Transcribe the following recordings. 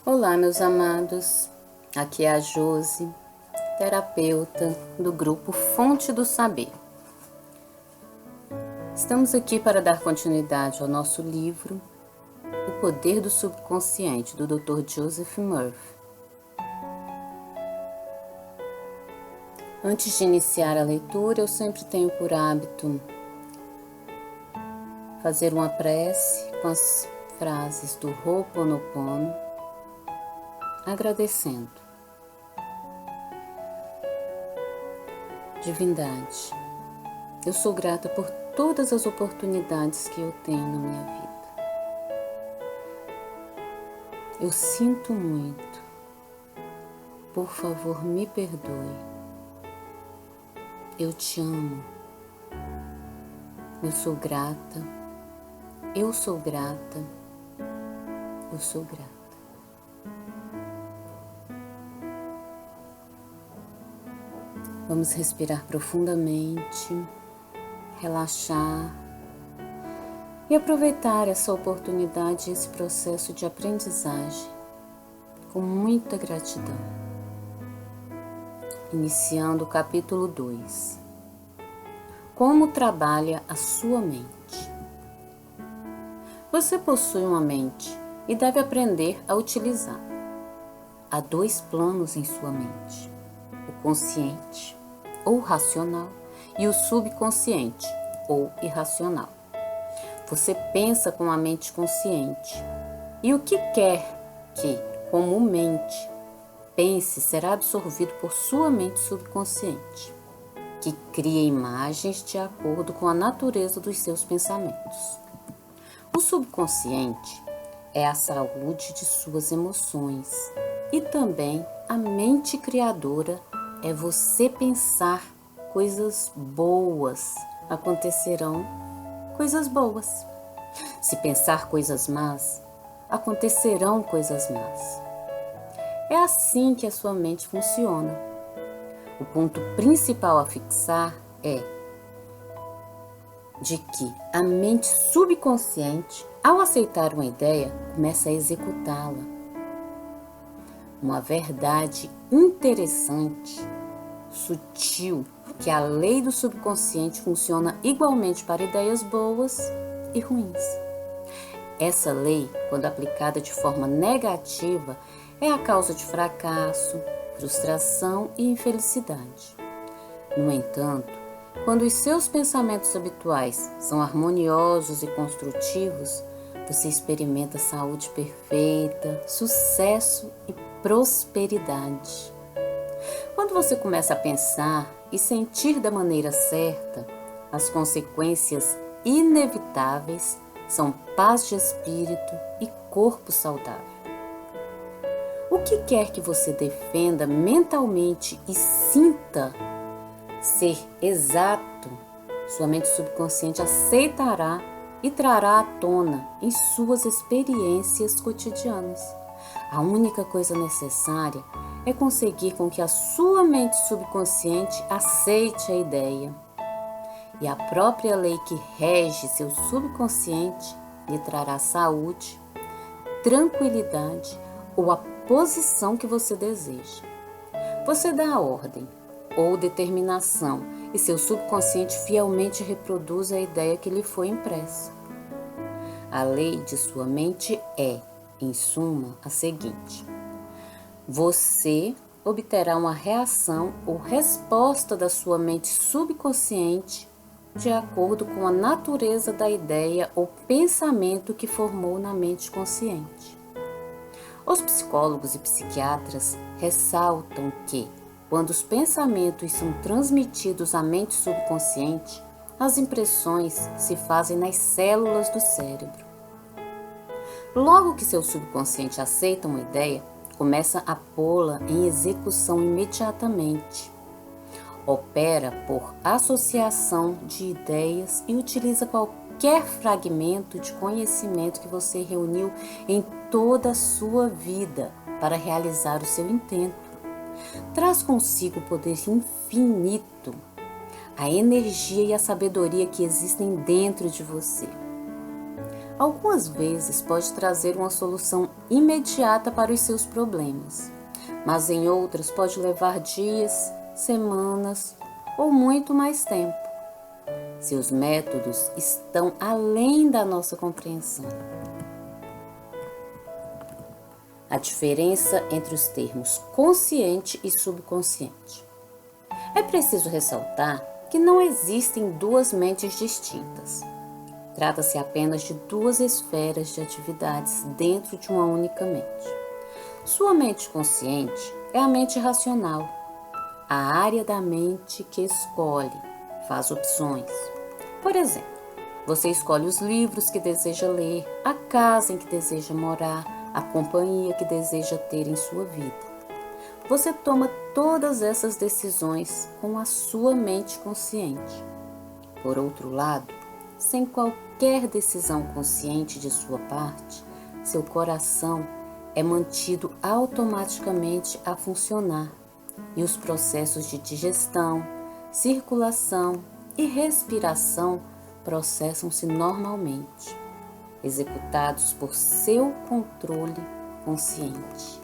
Olá, meus amados. Aqui é a Josi, terapeuta do grupo Fonte do Saber. Estamos aqui para dar continuidade ao nosso livro O Poder do Subconsciente, do Dr. Joseph Murphy. Antes de iniciar a leitura, eu sempre tenho por hábito fazer uma prece com as frases do Ho'oponopono, agradecendo. Divindade, eu sou grata por todas as oportunidades que eu tenho na minha vida. Eu sinto muito. Por favor, me perdoe. Eu te amo. Eu sou grata. Eu sou grata. Eu sou grata. Vamos respirar profundamente, relaxar e aproveitar essa oportunidade, esse processo de aprendizagem com muita gratidão. Iniciando o capítulo 2. Como trabalha a sua mente? Você possui uma mente e deve aprender a utilizar. Há 2 planos em sua mente: o consciente, ou racional, e o subconsciente, ou irracional. Você pensa com a mente consciente, e o que quer que, comumente, pense será absorvido por sua mente subconsciente, que cria imagens de acordo com a natureza dos seus pensamentos. O subconsciente é a saúde de suas emoções e também a mente criadora é você pensar coisas boas, acontecerão coisas boas. Se pensar coisas más, acontecerão coisas más. É assim que a sua mente funciona. O ponto principal a fixar é de que a mente subconsciente, ao aceitar uma ideia, começa a executá-la. Uma verdade interessante, sutil, que a lei do subconsciente funciona igualmente para ideias boas e ruins. Essa lei, quando aplicada de forma negativa, é a causa de fracasso, frustração e infelicidade. No entanto, quando os seus pensamentos habituais são harmoniosos e construtivos, você experimenta saúde perfeita, sucesso e prosperidade. Quando você começa a pensar e sentir da maneira certa, as consequências inevitáveis são paz de espírito e corpo saudável. O que quer que você defenda mentalmente e sinta ser exato, sua mente subconsciente aceitará e trará à tona em suas experiências cotidianas. A única coisa necessária é conseguir com que a sua mente subconsciente aceite a ideia. E a própria lei que rege seu subconsciente lhe trará saúde, tranquilidade ou a posição que você deseja. Você dá a ordem ou determinação e seu subconsciente fielmente reproduz a ideia que lhe foi impressa. A lei de sua mente é, em suma, a seguinte: você obterá uma reação ou resposta da sua mente subconsciente de acordo com a natureza da ideia ou pensamento que formou na mente consciente. Os psicólogos e psiquiatras ressaltam que, quando os pensamentos são transmitidos à mente subconsciente, as impressões se fazem nas células do cérebro. Logo que seu subconsciente aceita uma ideia, começa a pô-la em execução imediatamente. Opera por associação de ideias e utiliza qualquer fragmento de conhecimento que você reuniu em toda a sua vida para realizar o seu intento. Traz consigo o poder infinito, a energia e a sabedoria que existem dentro de você. Algumas vezes pode trazer uma solução imediata para os seus problemas, mas em outras pode levar dias, semanas ou muito mais tempo. Seus métodos estão além da nossa compreensão. A diferença entre os termos consciente e subconsciente. É preciso ressaltar que não existem duas mentes distintas. Trata-se apenas de duas esferas de atividades dentro de uma única mente. Sua mente consciente é a mente racional, a área da mente que escolhe, faz opções. Por exemplo, você escolhe os livros que deseja ler, a casa em que deseja morar, a companhia que deseja ter em sua vida. Você toma todas essas decisões com a sua mente consciente. Por outro lado, sem qualquer decisão consciente de sua parte, seu coração é mantido automaticamente a funcionar e os processos de digestão, circulação e respiração processam-se normalmente, executados por seu controle consciente.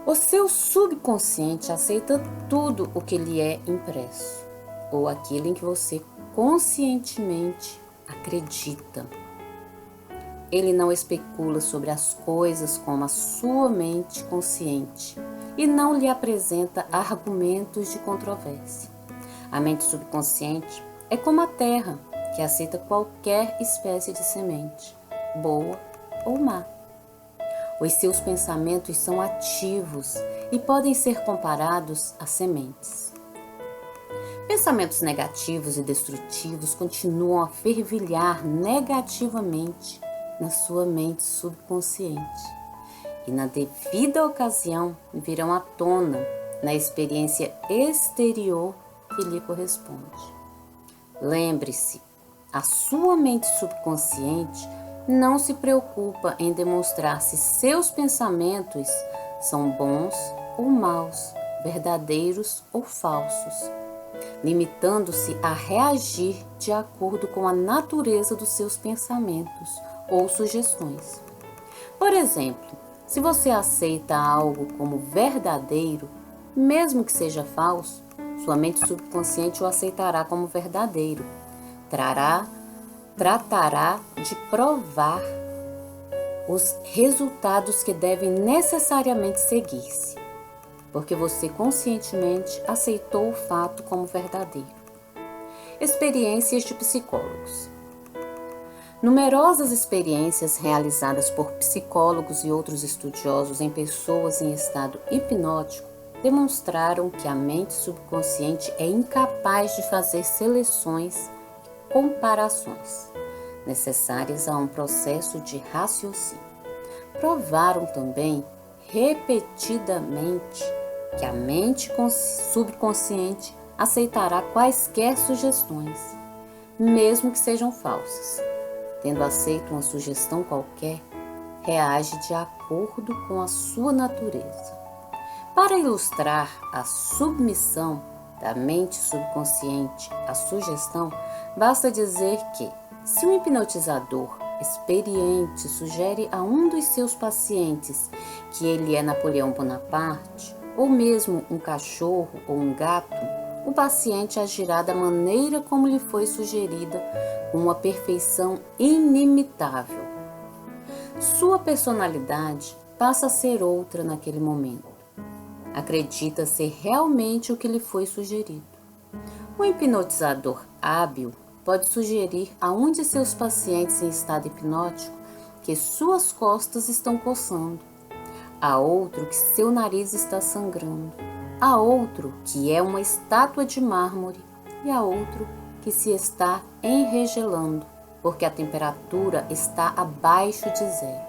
O seu subconsciente aceita tudo o que lhe é impresso, ou aquilo em que você conscientemente acredita. Ele não especula sobre as coisas como a sua mente consciente e não lhe apresenta argumentos de controvérsia. A mente subconsciente é como a terra, que aceita qualquer espécie de semente, boa ou má. Os seus pensamentos são ativos e podem ser comparados a sementes. Pensamentos negativos e destrutivos continuam a fervilhar negativamente na sua mente subconsciente e, na devida ocasião, virão à tona na experiência exterior que lhe corresponde. Lembre-se, a sua mente subconsciente não se preocupa em demonstrar se seus pensamentos são bons ou maus, verdadeiros ou falsos, limitando-se a reagir de acordo com a natureza dos seus pensamentos ou sugestões. Por exemplo, se você aceita algo como verdadeiro, mesmo que seja falso, sua mente subconsciente o aceitará como verdadeiro. Tratará de provar os resultados que devem necessariamente seguir-se, porque você conscientemente aceitou o fato como verdadeiro. Experiências de psicólogos. Numerosas experiências realizadas por psicólogos e outros estudiosos em pessoas em estado hipnótico demonstraram que a mente subconsciente é incapaz de fazer seleções e comparações necessárias a um processo de raciocínio. Provaram também repetidamente que a mente subconsciente aceitará quaisquer sugestões, mesmo que sejam falsas. Tendo aceito uma sugestão qualquer, reage de acordo com a sua natureza. Para ilustrar a submissão da mente subconsciente à sugestão, basta dizer que, se um hipnotizador experiente sugere a um dos seus pacientes que ele é Napoleão Bonaparte, ou mesmo um cachorro ou um gato, o paciente agirá da maneira como lhe foi sugerida, com uma perfeição inimitável. Sua personalidade passa a ser outra naquele momento. Acredita ser realmente o que lhe foi sugerido. Um hipnotizador hábil pode sugerir a um de seus pacientes em estado hipnótico que suas costas estão coçando, a outro que seu nariz está sangrando, a outro que é uma estátua de mármore e a outro que se está enregelando, porque a temperatura está abaixo de zero.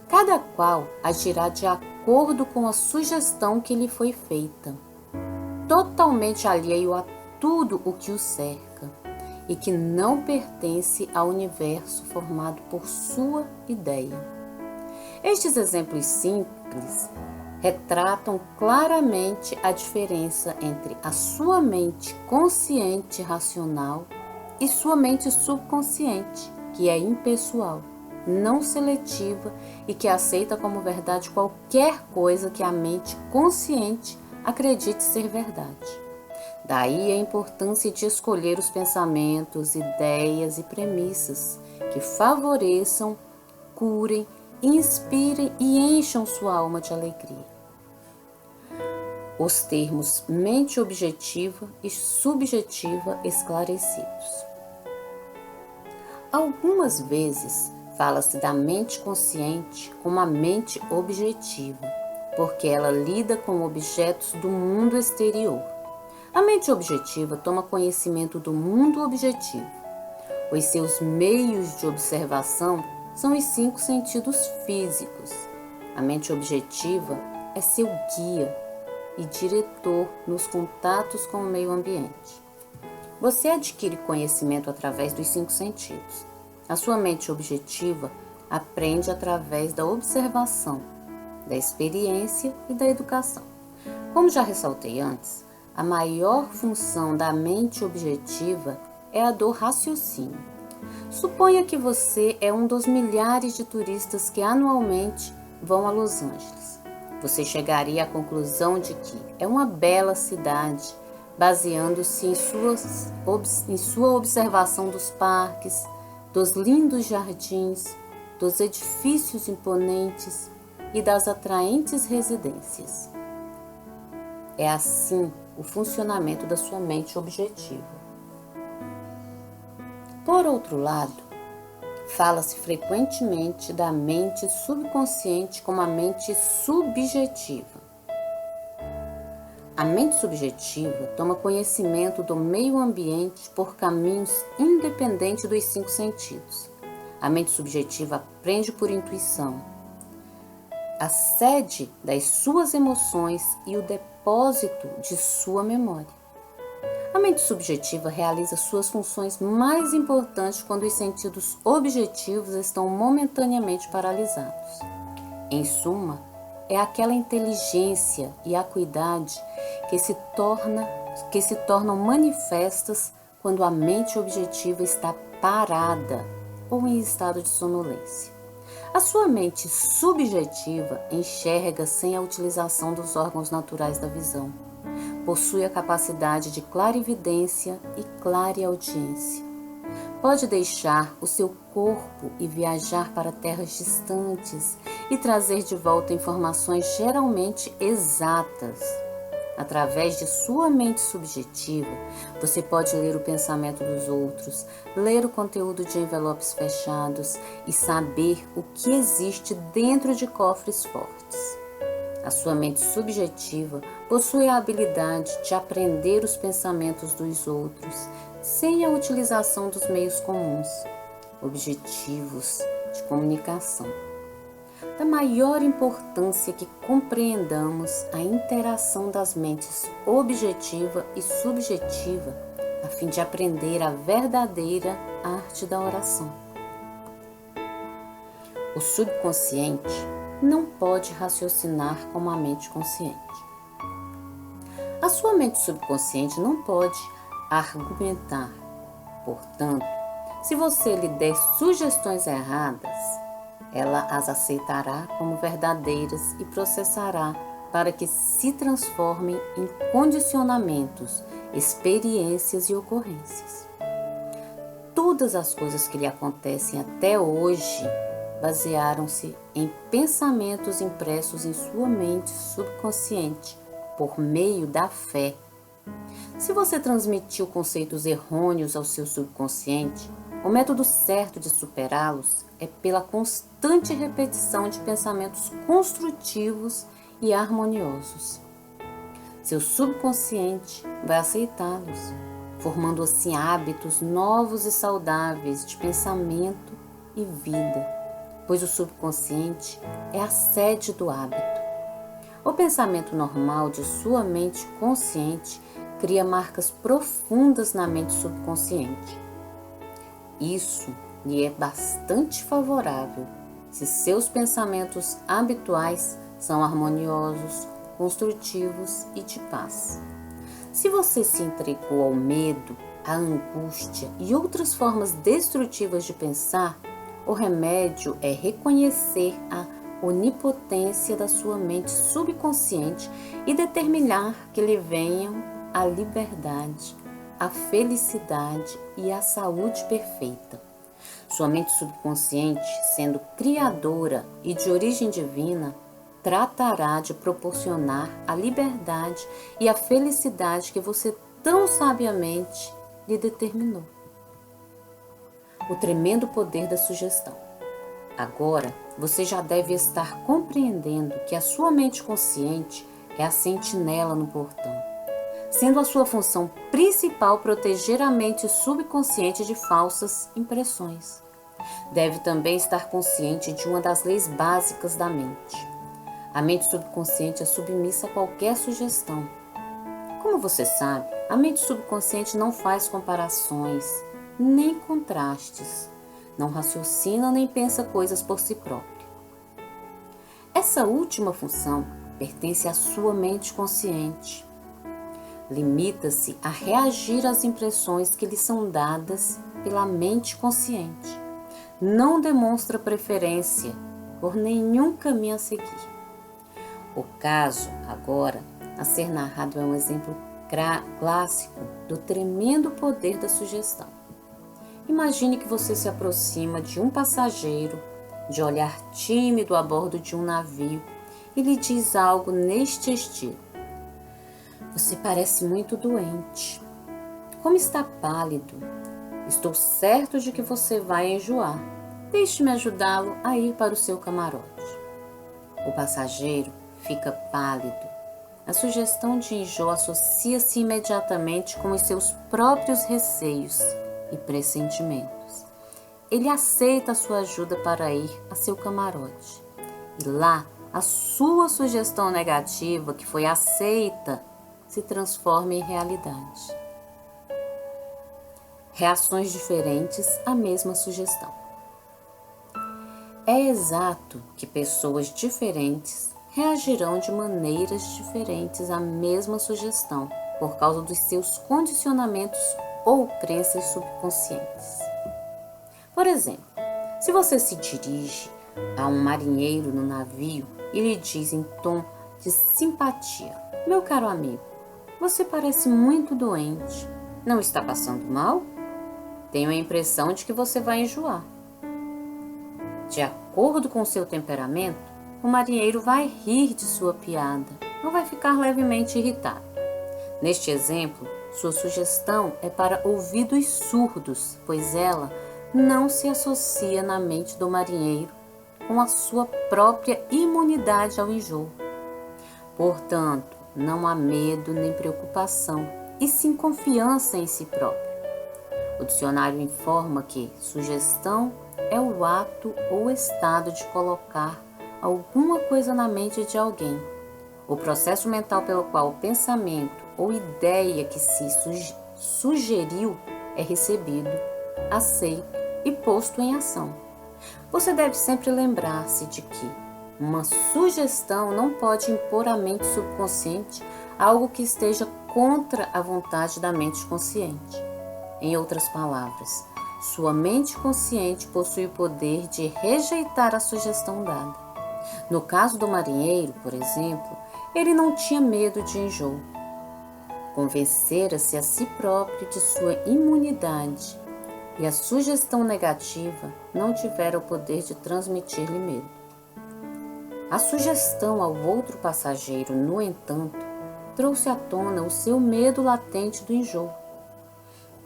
Cada qual agirá de acordo com a sugestão que lhe foi feita, totalmente alheio a tudo o que o cerca e que não pertence ao universo formado por sua ideia. Estes exemplos simples retratam claramente a diferença entre a sua mente consciente racional e sua mente subconsciente, que é impessoal, não seletiva e que aceita como verdade qualquer coisa que a mente consciente acredite ser verdade. Daí a importância de escolher os pensamentos, ideias e premissas que favoreçam, curem, inspirem e encham sua alma de alegria. Os termos mente objetiva e subjetiva esclarecidos. Algumas vezes fala-se da mente consciente como a mente objetiva, porque ela lida com objetos do mundo exterior. A mente objetiva toma conhecimento do mundo objetivo. Os seus meios de observação são os 5 sentidos físicos. A mente objetiva é seu guia e diretor nos contatos com o meio ambiente. Você adquire conhecimento através dos 5 sentidos. A sua mente objetiva aprende através da observação, da experiência e da educação. Como já ressaltei antes, a maior função da mente objetiva é a do raciocínio. Suponha que você é um dos milhares de turistas que anualmente vão a Los Angeles. Você chegaria à conclusão de que é uma bela cidade, baseando-se em sua observação dos parques, dos lindos jardins, dos edifícios imponentes e das atraentes residências. É assim o funcionamento da sua mente objetiva. Por outro lado, fala-se frequentemente da mente subconsciente como a mente subjetiva. A mente subjetiva toma conhecimento do meio ambiente por caminhos independentes dos 5 sentidos. A mente subjetiva aprende por intuição. A sede das suas emoções e o depósito de sua memória. A mente subjetiva realiza suas funções mais importantes quando os sentidos objetivos estão momentaneamente paralisados. Em suma, é aquela inteligência e acuidade que se tornam manifestas quando a mente objetiva está parada ou em estado de sonolência. A sua mente subjetiva enxerga sem a utilização dos órgãos naturais da visão. Possui a capacidade de clarividência e clareaudiência. Pode deixar o seu corpo e viajar para terras distantes e trazer de volta informações geralmente exatas. Através de sua mente subjetiva, você pode ler o pensamento dos outros, ler o conteúdo de envelopes fechados e saber o que existe dentro de cofres fortes. A sua mente subjetiva possui a habilidade de aprender os pensamentos dos outros sem a utilização dos meios comuns, objetivos de comunicação. Da maior importância que compreendamos a interação das mentes objetiva e subjetiva a fim de aprender a verdadeira arte da oração. O subconsciente não pode raciocinar como a mente consciente. A sua mente subconsciente não pode argumentar. Portanto, se você lhe der sugestões erradas, ela as aceitará como verdadeiras e processará para que se transformem em condicionamentos, experiências e ocorrências. Todas as coisas que lhe acontecem até hoje basearam-se em pensamentos impressos em sua mente subconsciente por meio da fé. Se você transmitiu conceitos errôneos ao seu subconsciente, o método certo de superá-los é pela constante repetição de pensamentos construtivos e harmoniosos. Seu subconsciente vai aceitá-los, formando assim hábitos novos e saudáveis de pensamento e vida, pois o subconsciente é a sede do hábito. O pensamento normal de sua mente consciente cria marcas profundas na mente subconsciente. Isso lhe é bastante favorável se seus pensamentos habituais são harmoniosos, construtivos e de paz. Se você se entregou ao medo, a angústia e outras formas destrutivas de pensar, o remédio é reconhecer a onipotência da sua mente subconsciente e determinar que lhe venham a liberdade, a felicidade e a saúde perfeita. Sua mente subconsciente, sendo criadora e de origem divina, tratará de proporcionar a liberdade e a felicidade que você tão sabiamente lhe determinou. O tremendo poder da sugestão. Agora, você já deve estar compreendendo que a sua mente consciente é a sentinela no portão, sendo a sua função principal proteger a mente subconsciente de falsas impressões. Deve também estar consciente de uma das leis básicas da mente. A mente subconsciente é submissa a qualquer sugestão. Como você sabe, a mente subconsciente não faz comparações, nem contrastes, não raciocina nem pensa coisas por si própria. Essa última função pertence à sua mente consciente. Limita-se a reagir às impressões que lhe são dadas pela mente consciente. Não demonstra preferência por nenhum caminho a seguir. O caso, agora, a ser narrado é um exemplo clássico do tremendo poder da sugestão. Imagine que você se aproxima de um passageiro, de olhar tímido a bordo de um navio, e lhe diz algo neste estilo: "Você parece muito doente. Como está pálido. Estou certo de que você vai enjoar. Deixe-me ajudá-lo a ir para o seu camarote." O passageiro fica pálido. A sugestão de enjoo associa-se imediatamente com os seus próprios receios e pressentimentos. Ele aceita a sua ajuda para ir a seu camarote. E lá, a sua sugestão negativa, que foi aceita, se transforma em realidade. Reações diferentes à mesma sugestão. É exato que pessoas diferentes reagirão de maneiras diferentes à mesma sugestão, por causa dos seus condicionamentos ou crenças subconscientes. Por exemplo, se você se dirige a um marinheiro no navio e lhe diz em tom de simpatia: "Meu caro amigo, você parece muito doente. Não está passando mal? Tenho a impressão de que você vai enjoar." De acordo com seu temperamento, o marinheiro vai rir de sua piada ou vai ficar levemente irritado. Neste exemplo, sua sugestão é para ouvidos surdos, pois ela não se associa na mente do marinheiro com a sua própria imunidade ao enjoo. Portanto, não há medo nem preocupação, e sim confiança em si próprio. O dicionário informa que sugestão é o ato ou estado de colocar alguma coisa na mente de alguém, o processo mental pelo qual o pensamento ou ideia que se sugeriu é recebido, aceito e posto em ação. Você deve sempre lembrar-se de que uma sugestão não pode impor à mente subconsciente algo que esteja contra a vontade da mente consciente. Em outras palavras, sua mente consciente possui o poder de rejeitar a sugestão dada. No caso do marinheiro, por exemplo, ele não tinha medo de enjoo. Convencera-se a si próprio de sua imunidade, e a sugestão negativa não tivera o poder de transmitir-lhe medo. A sugestão ao outro passageiro, no entanto, trouxe à tona o seu medo latente do enjoo.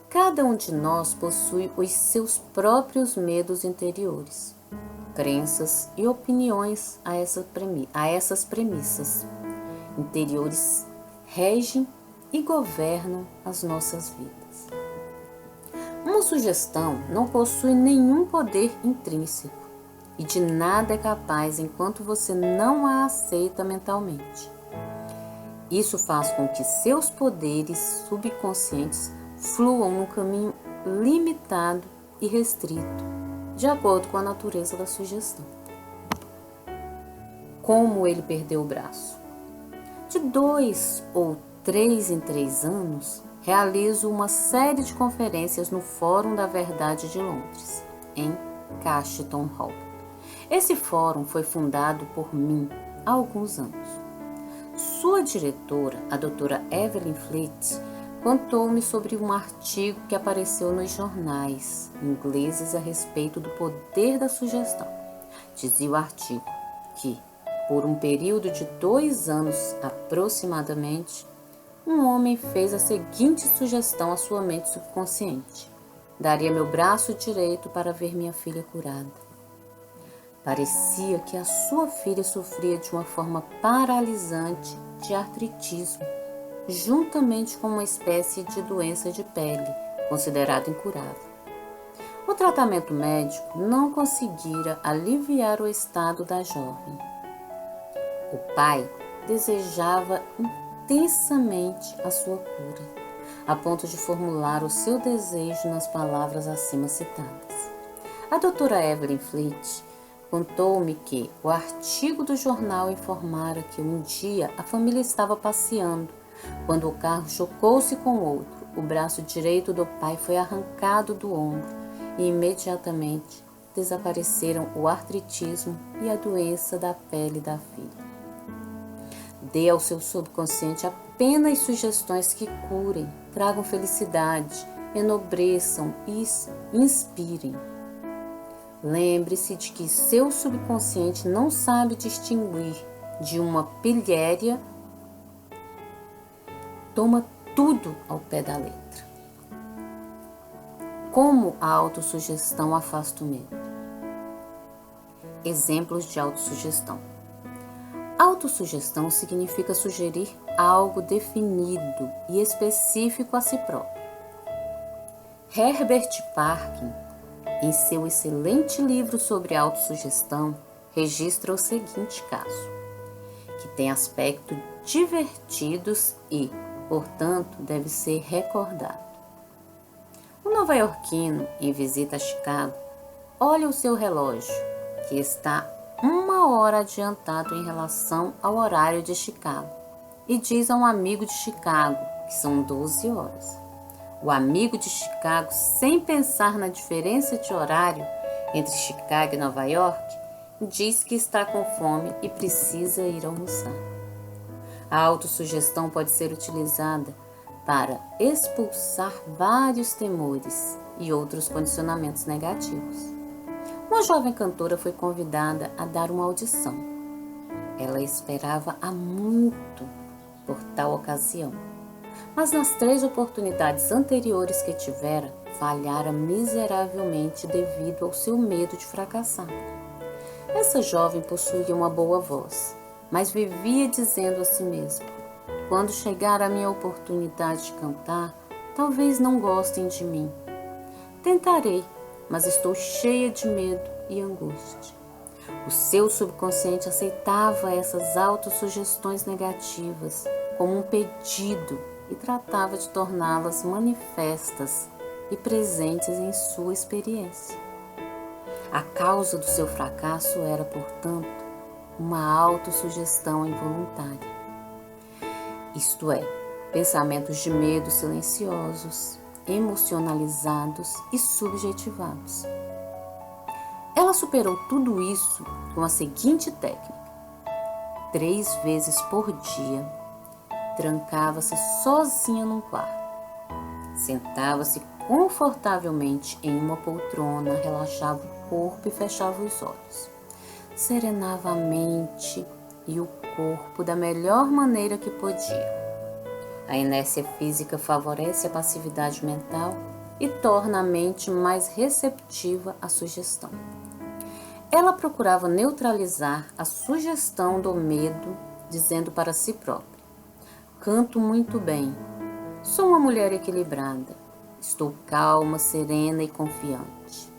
Cada um de nós possui os seus próprios medos interiores, crenças e opiniões a essas premissas interiores regem e governam as nossas vidas. Uma sugestão não possui nenhum poder intrínseco e de nada é capaz enquanto você não a aceita mentalmente. Isso faz com que seus poderes subconscientes fluam num caminho limitado e restrito, de acordo com a natureza da sugestão. Como ele perdeu o braço? De 2 ou 3 em 3 anos, realizo uma série de conferências no Fórum da Verdade de Londres, em Cashton Hall. Esse fórum foi fundado por mim há alguns anos. Sua diretora, a doutora Evelyn Fleet, contou-me sobre um artigo que apareceu nos jornais ingleses a respeito do poder da sugestão. Dizia o artigo que, por um período de 2 anos aproximadamente, um homem fez a seguinte sugestão à sua mente subconsciente: daria meu braço direito para ver minha filha curada. Parecia que a sua filha sofria de uma forma paralisante de artritismo, juntamente com uma espécie de doença de pele, considerada incurável. O tratamento médico não conseguira aliviar o estado da jovem. O pai desejava intensamente a sua cura, a ponto de formular o seu desejo nas palavras acima citadas. A doutora Evelyn Fleet contou-me que o artigo do jornal informara que um dia a família estava passeando, quando o carro chocou-se com outro. O braço direito do pai foi arrancado do ombro e imediatamente desapareceram o artritismo e a doença da pele da filha. Dê ao seu subconsciente apenas sugestões que curem, tragam felicidade, enobreçam e inspirem. Lembre-se de que seu subconsciente não sabe distinguir de uma pilhéria. Toma tudo ao pé da letra. Como a autossugestão afasta o medo? Exemplos de autossugestão. Autossugestão significa sugerir algo definido e específico a si próprio. Herbert Parkin, em seu excelente livro sobre autossugestão, registra o seguinte caso, que tem aspectos divertidos e, portanto, deve ser recordado. Um nova-iorquino, em visita a Chicago, olha o seu relógio, que está 1 hora adiantado em relação ao horário de Chicago, e diz a um amigo de Chicago que são 12 horas. O amigo de Chicago, sem pensar na diferença de horário entre Chicago e Nova York, diz que está com fome e precisa ir almoçar. A autossugestão pode ser utilizada para expulsar vários temores e outros condicionamentos negativos. Uma jovem cantora foi convidada a dar uma audição. Ela esperava há muito por tal ocasião, mas nas 3 oportunidades anteriores que tivera, falhara miseravelmente devido ao seu medo de fracassar. Essa jovem possuía uma boa voz, mas vivia dizendo a si mesma: quando chegar a minha oportunidade de cantar, talvez não gostem de mim. Tentarei, mas estou cheia de medo e angústia. O seu subconsciente aceitava essas autossugestões negativas como um pedido e tratava de torná-las manifestas e presentes em sua experiência. A causa do seu fracasso era, portanto, uma autossugestão involuntária. Isto é, pensamentos de medo silenciosos, emocionalizados e subjetivados. Ela superou tudo isso com a seguinte técnica: 3 vezes por dia, trancava-se sozinha num quarto. Sentava-se confortavelmente em uma poltrona, relaxava o corpo e fechava os olhos. Serenava a mente e o corpo da melhor maneira que podia. A inércia física favorece a passividade mental e torna a mente mais receptiva à sugestão. Ela procurava neutralizar a sugestão do medo, dizendo para si própria: canto muito bem, sou uma mulher equilibrada, estou calma, serena e confiante.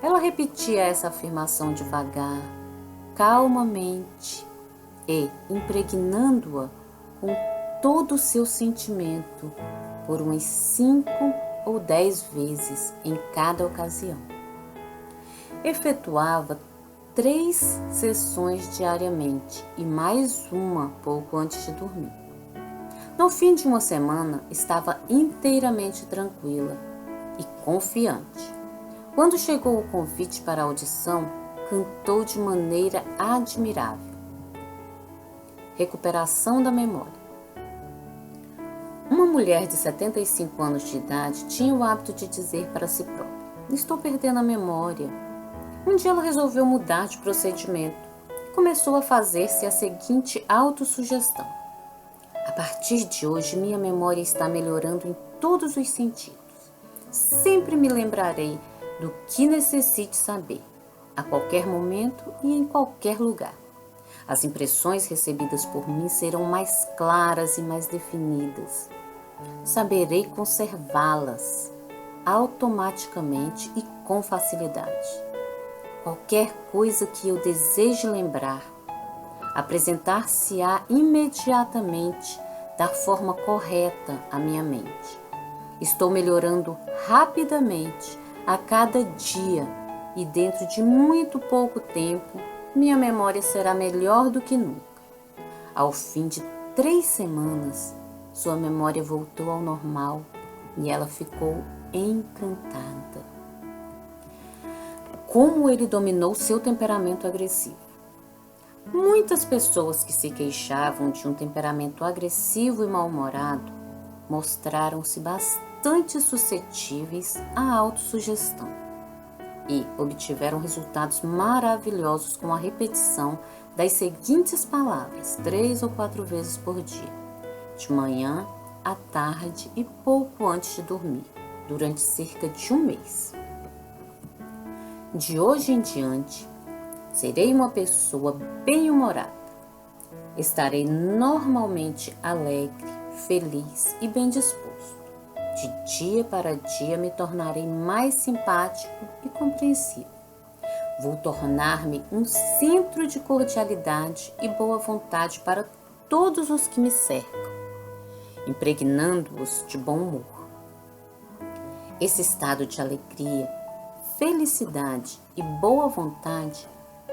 Ela repetia essa afirmação devagar, calmamente e impregnando-a com todo o seu sentimento por umas 5 ou 10 vezes em cada ocasião. Efetuava 3 sessões diariamente e mais uma pouco antes de dormir. No fim de uma semana, estava inteiramente tranquila e confiante. Quando chegou o convite para a audição, cantou de maneira admirável. Recuperação da memória. Uma mulher de 75 anos de idade tinha o hábito de dizer para si própria: estou perdendo a memória. Um dia ela resolveu mudar de procedimento e começou a fazer-se a seguinte autossugestão: a partir de hoje, minha memória está melhorando em todos os sentidos. Sempre me lembrarei do que necessite saber, a qualquer momento e em qualquer lugar. As impressões recebidas por mim serão mais claras e mais definidas. Saberei conservá-las automaticamente e com facilidade. Qualquer coisa que eu deseje lembrar, apresentar-se-á imediatamente da forma correta à minha mente. Estou melhorando rapidamente a cada dia e dentro de muito pouco tempo, minha memória será melhor do que nunca. Ao fim de 3 semanas, sua memória voltou ao normal e ela ficou encantada. Como ele dominou seu temperamento agressivo. Muitas pessoas que se queixavam de um temperamento agressivo e mal-humorado mostraram-se bastante suscetíveis à autossugestão e obtiveram resultados maravilhosos com a repetição das seguintes palavras 3 ou 4 vezes por dia, de manhã, à tarde e pouco antes de dormir, durante cerca de 1 mês. De hoje em diante, serei uma pessoa bem-humorada. Estarei normalmente alegre, feliz e bem disposto. De dia para dia me tornarei mais simpático e compreensivo. Vou tornar-me um centro de cordialidade e boa vontade para todos os que me cercam, impregnando-os de bom humor. Esse estado de alegria, felicidade e boa vontade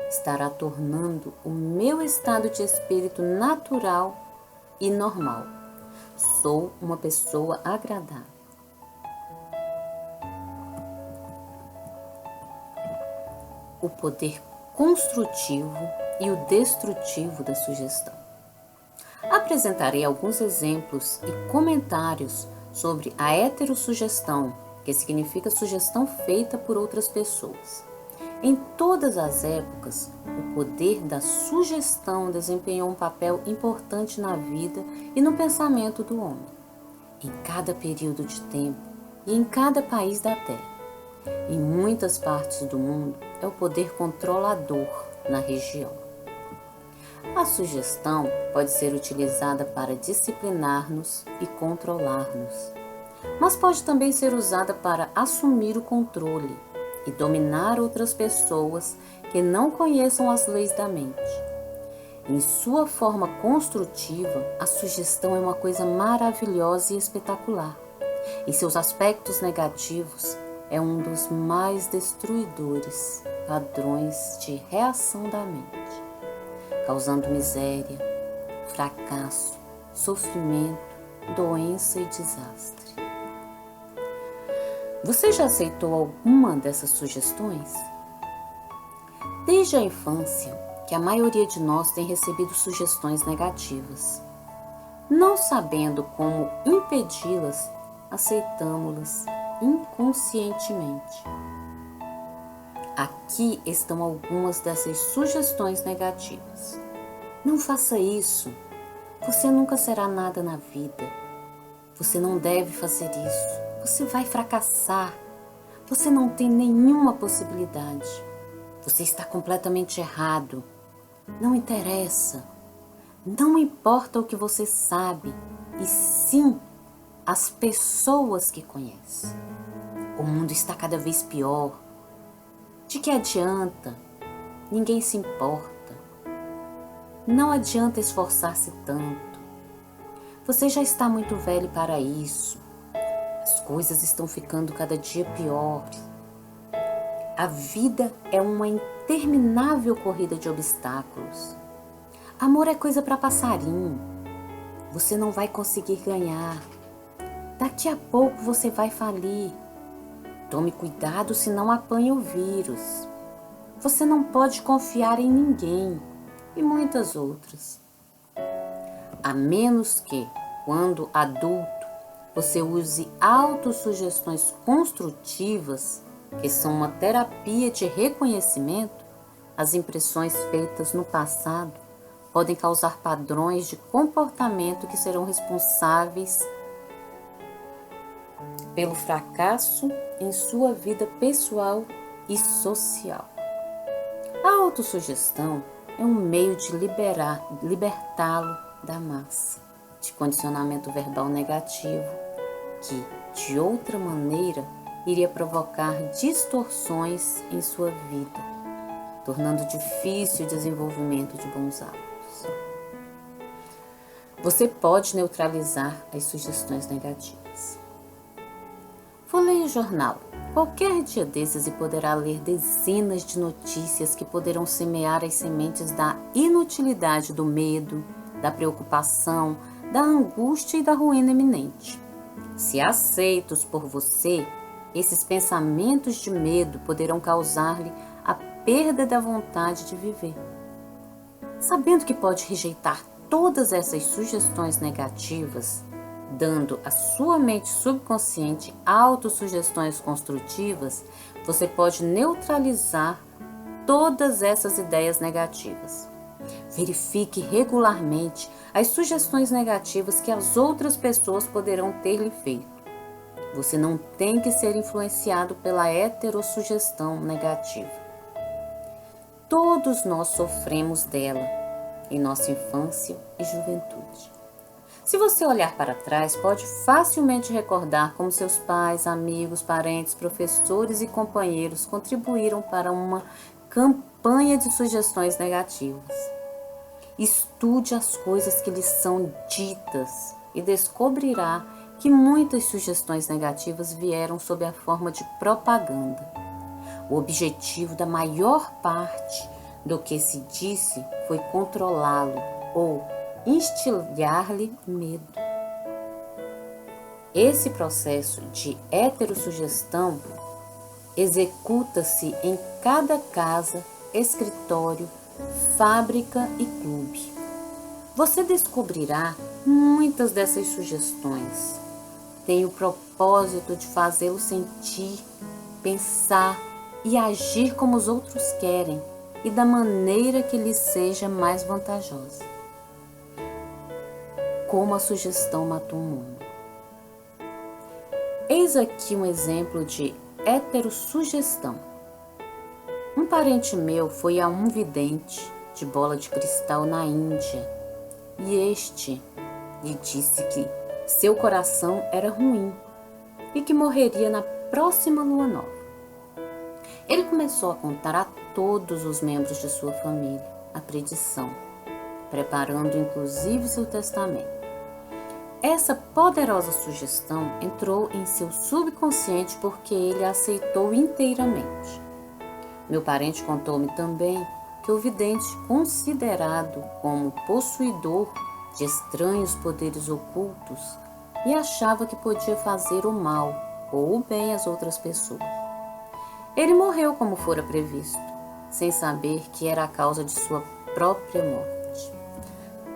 estará tornando o meu estado de espírito natural e normal. Sou uma pessoa agradável. O poder construtivo e o destrutivo da sugestão. Apresentarei alguns exemplos e comentários sobre a heterossugestão, que significa sugestão feita por outras pessoas. Em todas as épocas, o poder da sugestão desempenhou um papel importante na vida e no pensamento do homem, em cada período de tempo e em cada país da Terra. Em muitas partes do mundo, é o poder controlador na região. A sugestão pode ser utilizada para disciplinar-nos e controlar-nos, mas pode também ser usada para assumir o controle e dominar outras pessoas que não conheçam as leis da mente. Em sua forma construtiva, a sugestão é uma coisa maravilhosa e espetacular. Em seus aspectos negativos, é um dos mais destruidores padrões de reação da mente, causando miséria, fracasso, sofrimento, doença e desastre. Você já aceitou alguma dessas sugestões? Desde a infância, que a maioria de nós tem recebido sugestões negativas. Não sabendo como impedi-las, aceitamos-las inconscientemente. Aqui estão algumas dessas sugestões negativas. Não faça isso. Você nunca será nada na vida. Você não deve fazer isso. Você vai fracassar. Você não tem nenhuma possibilidade. Você está completamente errado. Não interessa. Não importa o que você sabe, e sim as pessoas que conhece. O mundo está cada vez pior. De que adianta? Ninguém se importa. Não adianta esforçar-se tanto. Você já está muito velho para isso. As coisas estão ficando cada dia piores. A vida é uma interminável corrida de obstáculos. Amor é coisa para passarinho. Você não vai conseguir ganhar. Daqui a pouco você vai falir. Tome cuidado, senão apanha o vírus. Você não pode confiar em ninguém. E muitas outras. A menos que, quando adulto, você use autossugestões construtivas, que são uma terapia de reconhecimento, as impressões feitas no passado podem causar padrões de comportamento que serão responsáveis pelo fracasso em sua vida pessoal e social. A autossugestão é um meio de libertá-lo da massa de condicionamento verbal negativo que, de outra maneira, iria provocar distorções em sua vida, tornando difícil o desenvolvimento de bons hábitos. Você pode neutralizar as sugestões negativas. Folheie o jornal qualquer dia desses e poderá ler dezenas de notícias que poderão semear as sementes da inutilidade do medo, da preocupação, da angústia e da ruína iminente. Se aceitos por você, esses pensamentos de medo poderão causar-lhe a perda da vontade de viver. Sabendo que pode rejeitar todas essas sugestões negativas, dando à sua mente subconsciente autossugestões construtivas, você pode neutralizar todas essas ideias negativas. Verifique regularmente as sugestões negativas que as outras pessoas poderão ter lhe feito. Você não tem que ser influenciado pela heterossugestão negativa. Todos nós sofremos dela em nossa infância e juventude. Se você olhar para trás, pode facilmente recordar como seus pais, amigos, parentes, professores e companheiros contribuíram para uma campanha de sugestões negativas. Estude as coisas que lhes são ditas e descobrirá que muitas sugestões negativas vieram sob a forma de propaganda. O objetivo da maior parte do que se disse foi controlá-lo ou instigar-lhe medo. Esse processo de heterossugestão executa-se em cada casa, escritório, fábrica e clube. Você descobrirá muitas dessas sugestões. Tem o propósito de fazê-lo sentir, pensar e agir como os outros querem e da maneira que lhe seja mais vantajosa. Como a sugestão matou o mundo. Eis aqui um exemplo de heterossugestão. Um parente meu foi a um vidente de bola de cristal na Índia e este lhe disse que seu coração era ruim e que morreria na próxima lua nova. Ele começou a contar a todos os membros de sua família a predição, preparando inclusive seu testamento. Essa poderosa sugestão entrou em seu subconsciente porque ele a aceitou inteiramente. Meu parente contou-me também que o vidente, considerado como possuidor de estranhos poderes ocultos, e achava que podia fazer o mal ou o bem às outras pessoas. Ele morreu como fora previsto, sem saber que era a causa de sua própria morte.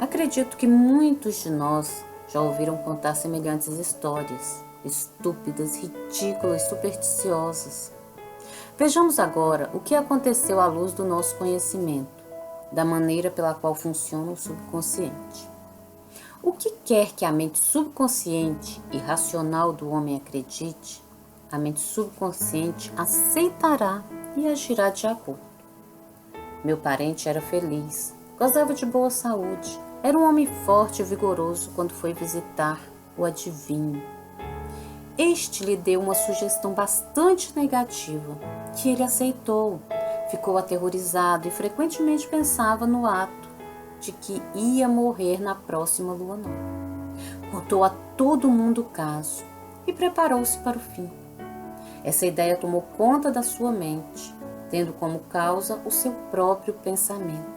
Acredito que muitos de nós já ouviram contar semelhantes histórias, estúpidas, ridículas, supersticiosas. Vejamos agora o que aconteceu à luz do nosso conhecimento, da maneira pela qual funciona o subconsciente. O que quer que a mente subconsciente e racional do homem acredite, a mente subconsciente aceitará e agirá de acordo. Meu parente era feliz, gozava de boa saúde, era um homem forte e vigoroso quando foi visitar o adivinho. Este lhe deu uma sugestão bastante negativa, que ele aceitou. Ficou aterrorizado e frequentemente pensava no ato de que ia morrer na próxima lua nova. Contou a todo mundo o caso e preparou-se para o fim. Essa ideia tomou conta da sua mente, tendo como causa o seu próprio pensamento.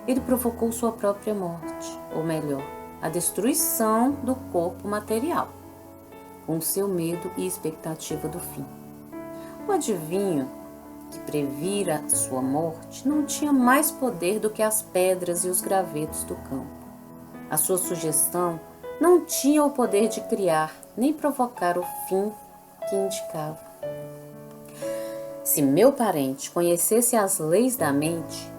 Ele provocou sua própria morte, ou melhor, a destruição do corpo material, com seu medo e expectativa do fim. O adivinho, que previra sua morte, não tinha mais poder do que as pedras e os gravetos do campo. A sua sugestão não tinha o poder de criar nem provocar o fim que indicava. Se meu parente conhecesse as leis da mente,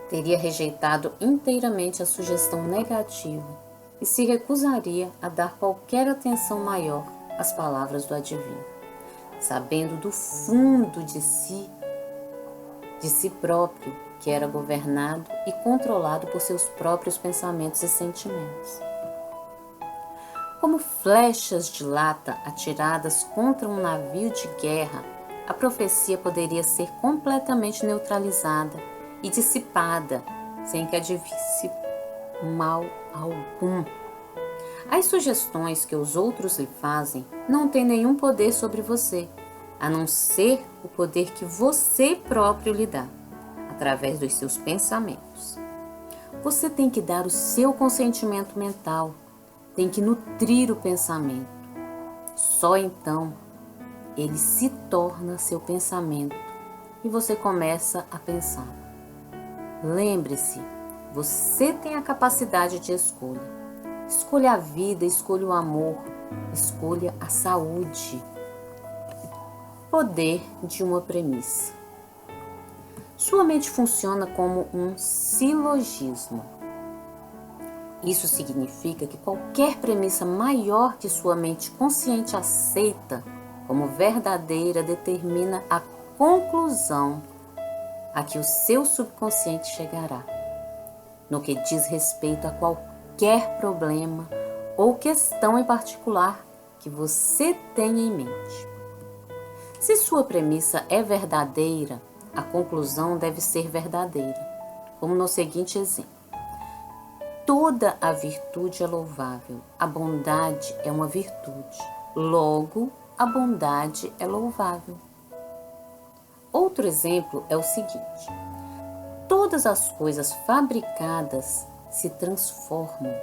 teria rejeitado inteiramente a sugestão negativa e se recusaria a dar qualquer atenção maior às palavras do adivinho, sabendo do fundo de si próprio, que era governado e controlado por seus próprios pensamentos e sentimentos. Como flechas de lata atiradas contra um navio de guerra, a profecia poderia ser completamente neutralizada e dissipada, sem que advisse mal algum. As sugestões que os outros lhe fazem não têm nenhum poder sobre você, a não ser o poder que você próprio lhe dá, através dos seus pensamentos. Você tem que dar o seu consentimento mental, tem que nutrir o pensamento. Só então ele se torna seu pensamento e você começa a pensar. Lembre-se, você tem a capacidade de escolha. Escolha a vida, escolha o amor, escolha a saúde. Poder de uma premissa. Sua mente funciona como um silogismo. Isso significa que qualquer premissa maior que sua mente consciente aceita como verdadeira determina a conclusão a que o seu subconsciente chegará, no que diz respeito a qualquer problema ou questão em particular que você tenha em mente. Se sua premissa é verdadeira, a conclusão deve ser verdadeira, como no seguinte exemplo. Toda a virtude é louvável, a bondade é uma virtude, logo a bondade é louvável. Outro exemplo é o seguinte: todas as coisas fabricadas se transformam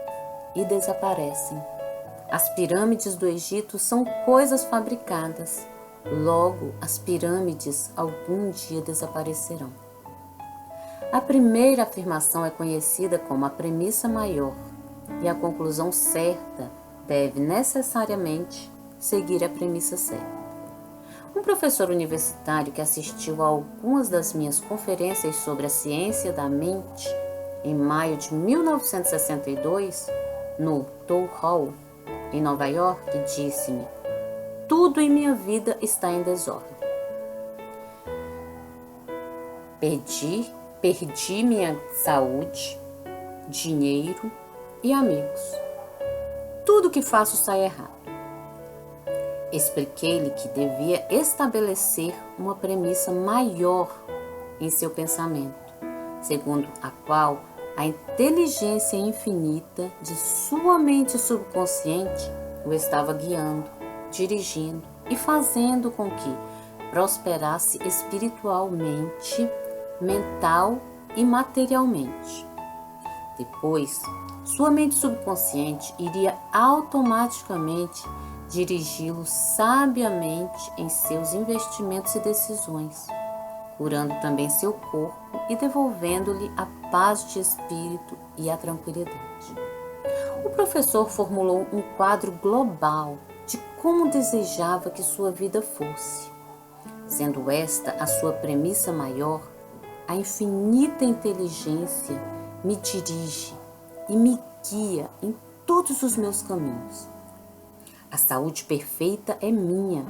e desaparecem. As pirâmides do Egito são coisas fabricadas, logo as pirâmides algum dia desaparecerão. A primeira afirmação é conhecida como a premissa maior e a conclusão certa deve necessariamente seguir a premissa certa. Um professor universitário que assistiu a algumas das minhas conferências sobre a ciência da mente em maio de 1962, no Toll Hall, em Nova York, disse-me: tudo em minha vida está em desordem. Perdi minha saúde, dinheiro e amigos. Tudo que faço sai errado. Expliquei-lhe que devia estabelecer uma premissa maior em seu pensamento, segundo a qual a inteligência infinita de sua mente subconsciente o estava guiando, dirigindo e fazendo com que prosperasse espiritualmente, mental e materialmente. Depois, sua mente subconsciente iria automaticamente dirigi-lo sabiamente em seus investimentos e decisões, curando também seu corpo e devolvendo-lhe a paz de espírito e a tranquilidade. O professor formulou um quadro global de como desejava que sua vida fosse. Sendo esta a sua premissa maior, a infinita inteligência me dirige e me guia em todos os meus caminhos. A saúde perfeita é minha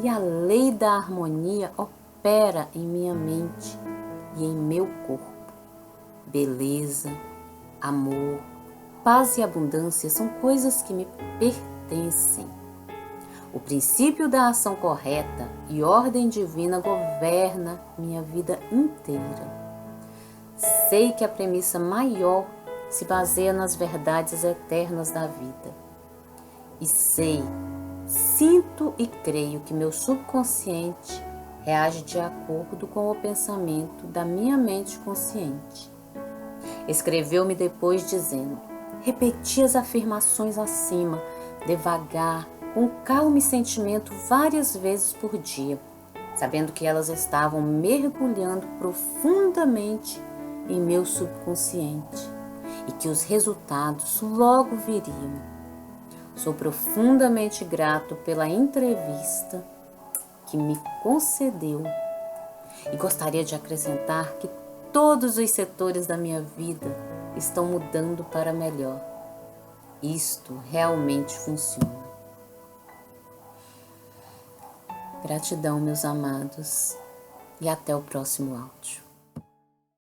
e a lei da harmonia opera em minha mente e em meu corpo. Beleza, amor, paz e abundância são coisas que me pertencem. O princípio da ação correta e ordem divina governa minha vida inteira. Sei que a premissa maior se baseia nas verdades eternas da vida. E sinto e creio que meu subconsciente reage de acordo com o pensamento da minha mente consciente. Escreveu-me depois dizendo: Repeti as afirmações acima, devagar, com calma e sentimento várias vezes por dia, sabendo que elas estavam mergulhando profundamente em meu subconsciente e que os resultados logo viriam. Sou profundamente grato pela entrevista que me concedeu e gostaria de acrescentar que todos os setores da minha vida estão mudando para melhor. Isto realmente funciona. Gratidão, meus amados, e até o próximo áudio.